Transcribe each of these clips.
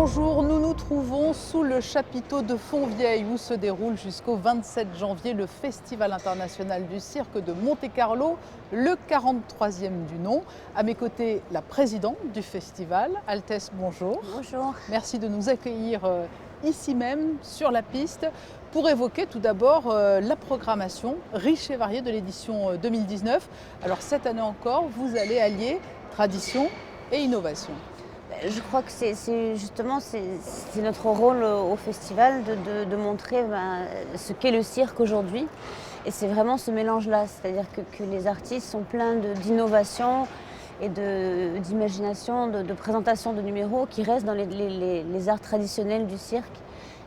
Bonjour, nous nous trouvons sous le chapiteau de Fontvieille où se déroule jusqu'au 27 janvier le Festival international du cirque de Monte-Carlo, le 43e du nom. À mes côtés, la présidente du festival, Altesse, bonjour. Bonjour. Merci de nous accueillir ici même, sur la piste, pour évoquer tout d'abord la programmation riche et variée de l'édition 2019. Alors cette année encore, vous allez allier tradition et innovation. Je crois que justement c'est notre rôle au festival de montrer ce qu'est le cirque aujourd'hui. Et c'est vraiment ce mélange-là, c'est-à-dire que les artistes sont pleins d'innovation et d'imagination, de présentation de numéros qui restent dans les arts traditionnels du cirque.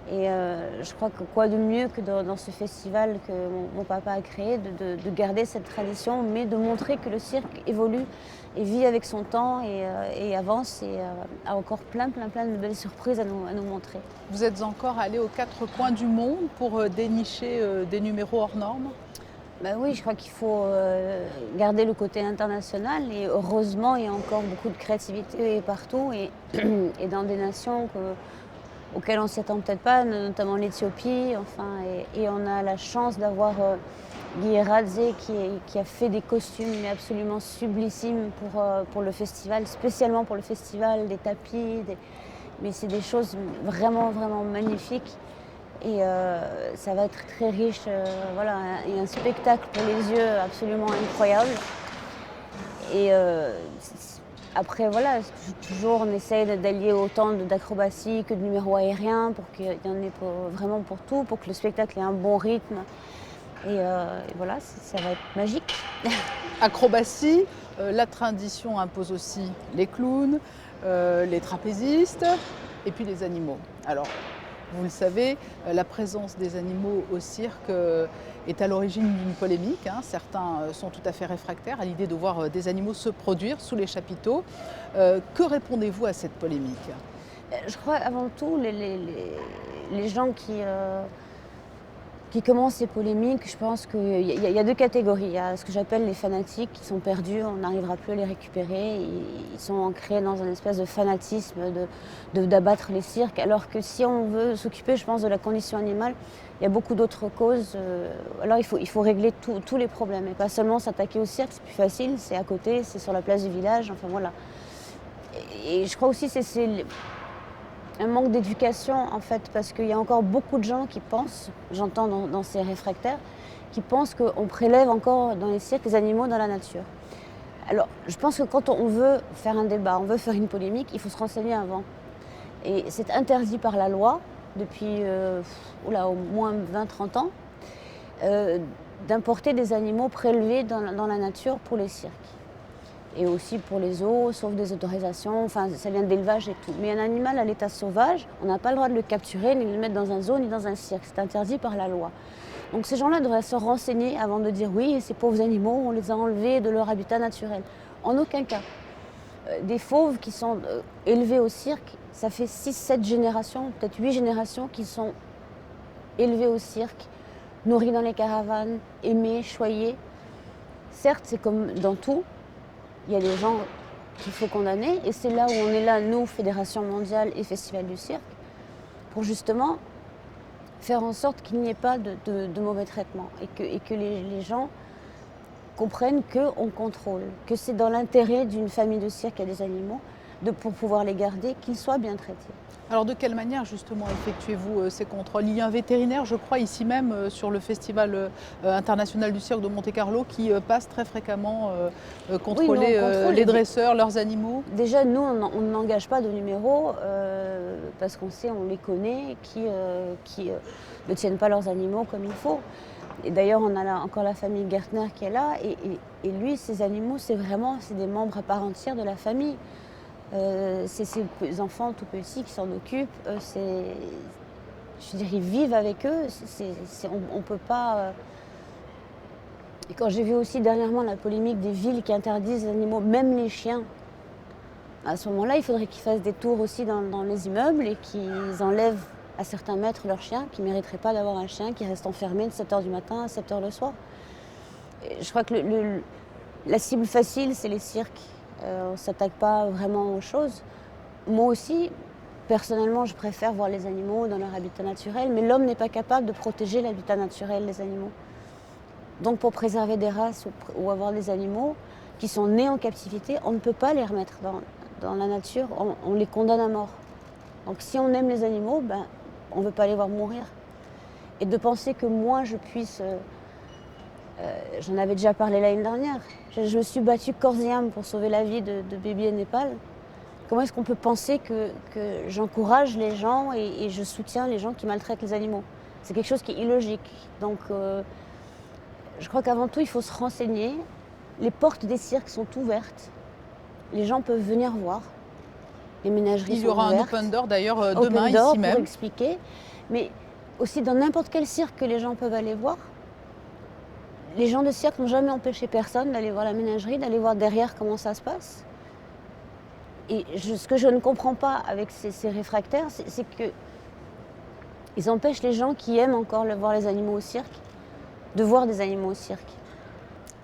Et je crois que quoi de mieux que dans ce festival que mon papa a créé, de garder cette tradition, mais de montrer que le cirque évolue et vit avec son temps et avance et a encore plein de belles surprises à nous montrer. Vous êtes encore allé aux quatre coins du monde pour dénicher des numéros hors normes? Ben oui, je crois qu'il faut garder le côté international et heureusement il y a encore beaucoup de créativité partout et dans des nations auxquelles on ne s'y attend peut-être pas, notamment l'Éthiopie. Enfin, et on a la chance d'avoir Guy Eradze qui a fait des costumes mais absolument sublissimes pour le festival, spécialement pour le festival, des tapis, mais c'est des choses vraiment magnifiques. Et ça va être très riche, voilà, et un spectacle pour les yeux absolument incroyable. Et après, voilà, toujours on essaye d'allier autant d'acrobatie que de numéros aériens pour qu'il y en ait vraiment pour tout, pour que le spectacle ait un bon rythme. Et voilà, ça va être magique. Acrobatie, la tradition impose aussi les clowns, les trapézistes et puis les animaux. Alors, vous le savez, la présence des animaux au cirque est à l'origine d'une polémique. Certains sont tout à fait réfractaires à l'idée de voir des animaux se produire sous les chapiteaux. Que répondez-vous à cette polémique? Je crois avant tout les gens qui commencent ces polémiques, je pense qu'il y a deux catégories. Il y a ce que j'appelle les fanatiques qui sont perdus, on n'arrivera plus à les récupérer. Ils sont ancrés dans un espèce de fanatisme d'abattre les cirques. Alors que si on veut s'occuper, je pense, de la condition animale, il y a beaucoup d'autres causes. Alors il faut régler tous les problèmes et pas seulement s'attaquer au cirque, c'est plus facile, c'est à côté, c'est sur la place du village, enfin voilà. Et je crois aussi que c'est un manque d'éducation en fait, parce qu'il y a encore beaucoup de gens qui pensent, j'entends dans ces réfractaires, qui pensent qu'on prélève encore dans les cirques les animaux dans la nature. Alors je pense que quand on veut faire un débat, on veut faire une polémique, il faut se renseigner avant. Et c'est interdit par la loi depuis au moins 20-30 ans d'importer des animaux prélevés dans la nature pour les cirques. Et aussi pour les zoos, sauf des autorisations, enfin ça vient d'élevage et tout. Mais un animal à l'état sauvage, on n'a pas le droit de le capturer, ni de le mettre dans un zoo, ni dans un cirque. C'est interdit par la loi. Donc ces gens-là devraient se renseigner avant de dire oui, ces pauvres animaux, on les a enlevés de leur habitat naturel. En aucun cas. Des fauves qui sont élevés au cirque, ça fait 6-7 générations, peut-être 8 générations qui sont élevés au cirque, nourris dans les caravanes, aimés, choyés. Certes, c'est comme dans tout. Il y a des gens qu'il faut condamner et c'est là où on est là, nous, Fédération mondiale et Festival du cirque, pour justement faire en sorte qu'il n'y ait pas de mauvais traitement et que les gens comprennent qu'on contrôle, que c'est dans l'intérêt d'une famille de cirque et des animaux pour pouvoir les garder, qu'ils soient bien traités. Alors de quelle manière justement effectuez-vous ces contrôles? Il y a un vétérinaire, je crois, ici même sur le Festival international du cirque de Monte-Carlo qui passe très fréquemment contrôler les dresseurs, leurs animaux. Déjà, nous, on n'engage pas de numéros parce qu'on sait, on les connaît, qui ne tiennent pas leurs animaux comme il faut. Et d'ailleurs, on a encore la famille Gertner qui est là et lui, ces animaux, c'est des membres à part entière de la famille. C'est ces enfants tout petits qui s'en occupent. Je veux dire, ils vivent avec eux. On peut pas. Et quand j'ai vu aussi dernièrement la polémique des villes qui interdisent les animaux, même les chiens, à ce moment-là, il faudrait qu'ils fassent des tours aussi dans les immeubles et qu'ils enlèvent à certains mètres leurs chiens, qui ne mériteraient pas d'avoir un chien qui reste enfermé de 7h du matin à 7h le soir. Et je crois que la cible facile, c'est les cirques. On ne s'attaque pas vraiment aux choses. Moi aussi, Personnellement, je préfère voir les animaux dans leur habitat naturel, mais l'homme n'est pas capable de protéger l'habitat naturel des animaux. Donc pour préserver des races ou avoir des animaux qui sont nés en captivité, on ne peut pas les remettre dans la nature, on les condamne à mort. Donc si on aime les animaux, ben, on ne veut pas les voir mourir. Et de penser que moi je puisse... j'en avais déjà parlé l'année dernière, je me suis battue corps et âme pour sauver la vie de bébés Népal. Comment est-ce qu'on peut penser que j'encourage les gens et je soutiens les gens qui maltraitent les animaux? C'est quelque chose qui est illogique. Donc je crois qu'avant tout, il faut se renseigner. Les portes des cirques sont ouvertes. Les gens peuvent venir voir. Les ménageries sont ouvertes. Il y aura un open door d'ailleurs demain, Open door ici même. pour expliquer. Mais aussi dans n'importe quel cirque que les gens peuvent aller voir. Les gens de cirque n'ont jamais empêché personne d'aller voir la ménagerie, d'aller voir derrière comment ça se passe. Et ce que je ne comprends pas avec ces réfractaires, c'est qu'ils empêchent les gens qui aiment encore voir les animaux au cirque, de voir des animaux au cirque.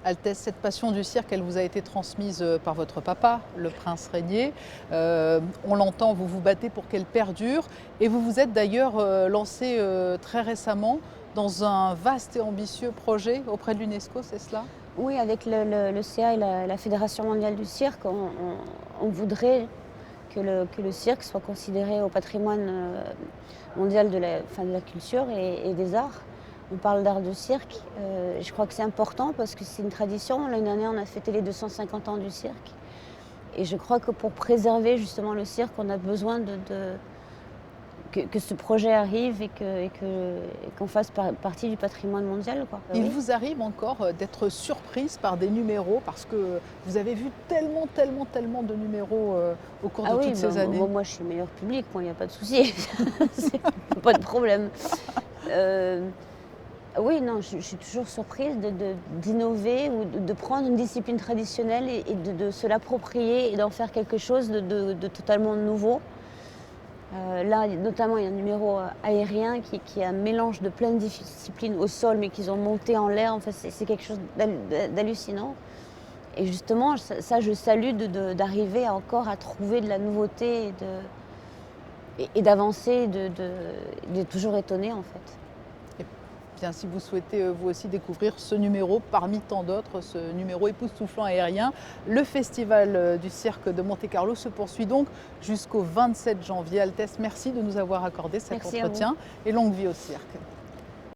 Altesse, cette passion du cirque, elle vous a été transmise par votre papa, le prince Régnier. On l'entend, vous vous battez pour qu'elle perdure. Et vous vous êtes d'ailleurs lancé très récemment dans un vaste et ambitieux projet auprès de l'UNESCO, c'est cela? Oui, avec le CA et la Fédération mondiale du cirque, on voudrait que le cirque soit considéré au patrimoine mondial de la culture et des arts. On parle d'art de cirque. Je crois que c'est important parce que c'est une tradition. L'année dernière, on a fêté les 250 ans du cirque. Et je crois que pour préserver justement le cirque, on a besoin que ce projet arrive et qu'on fasse partie du patrimoine mondial, quoi. Il Oui. vous arrive encore d'être surprise par des numéros parce que vous avez vu tellement de numéros au cours de toutes ces années? Moi, je suis meilleur public, il n'y a pas de souci. Pas de problème. Oui, non, je suis toujours surprise d'innover ou de prendre une discipline traditionnelle et de se l'approprier et d'en faire quelque chose de totalement nouveau. Là, notamment, il y a un numéro aérien qui est un mélange de plein de disciplines au sol, mais qu'ils ont monté en l'air. Enfin, c'est quelque chose d'hallucinant. Et justement, ça je salue d'arriver encore à trouver de la nouveauté et d'avancer, de toujours étonner, en fait. Bien, si vous souhaitez vous aussi découvrir ce numéro parmi tant d'autres, ce numéro époustouflant aérien, le festival du cirque de Monte-Carlo se poursuit donc jusqu'au 27 janvier. Altesse, merci de nous avoir accordé cet entretien et longue vie au cirque.